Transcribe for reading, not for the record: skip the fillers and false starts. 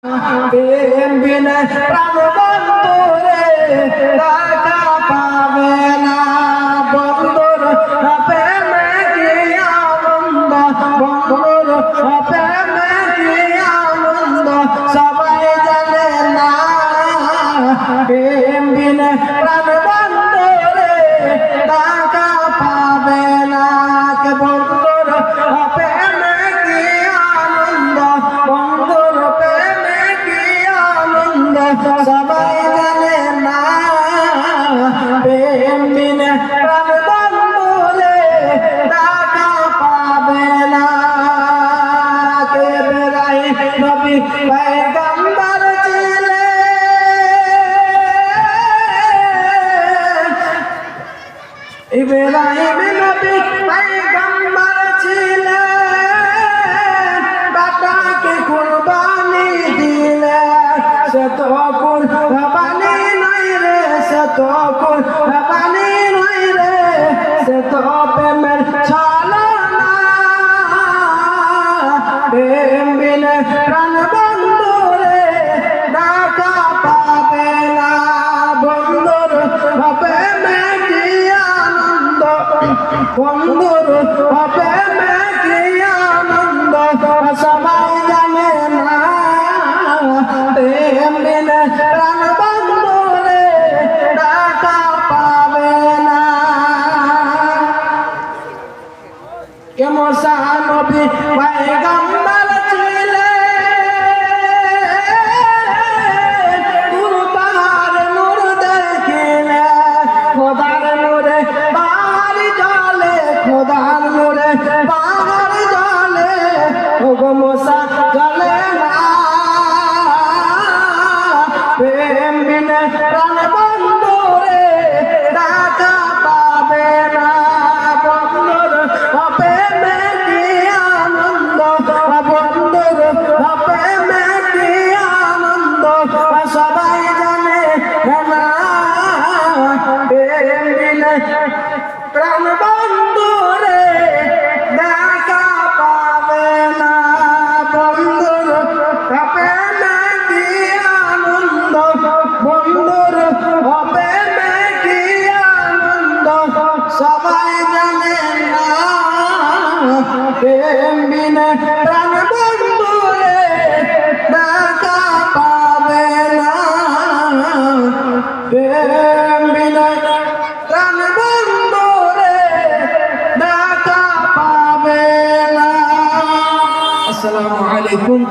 প্রেম বিনা প্রাণ বন্ধুরে দেখা পাবে না বন্ধুর প্রেমে কি আনন্দ বন্ধুর প্রেমে কি আনন্দ সবাই জানে না প্রেম বিনা প্রাণ বন্ধুরে দেখা পাবে না বন্ধুর প্রেমে কি আনন্দ বন্ধুর প্রেমে কি আনন্দ সবাই জানে না প্রেম বিনা প্রাণ বন্ধুরে দেখা পাবে না কে বেরাই নবী পয়গম্বর ইব্রাহিম নবী পয়গম্বর ছিলেন বাটাকে কুরবানি দিলেন সে তো কুরবানি নাই রে সে তো কুরবানি নাই রে সে তো প্রেমের ছলনা প্রেম বিনা প্রাণ বন্ধুরে দেখা পাবে না বন্ধুর প্রেমে কি আনন্দ বন্ধুর প্রেমে কি আনন্দ সবাই জানে না প্রেম বিনা প্রাণ বন্ধুরে দেখা পাবে না কেমন নবী পয়গম্বর ছিলেন কুরবান নূর দেখিলেন খোদার নূরে বাহার জলে খোদার নূরে বাহার জলে ওগো মুসা জলে না প্রেম বিনা প্রাণ বন্ধুরে দেখা পাবে না বন্ধুর প্রেমে কি আনন্দ বন্ধুর প্রেমে কি আনন্দ সবাই জানে না প্রেম বিনা প্রাণ বন্ধুরে দেখা পাবে না বন্ধুর প্রেমে কি আনন্দ বন্ধুর প্রেমে কি আনন্দ সবাই জানে না প্রেম বিনা প্রাণ বন্ধুরে দেখা পাবে না প্রেম বিনা প্রাণ বন্ধুরে দেখা পাবে না আসসালামু আলাইকুম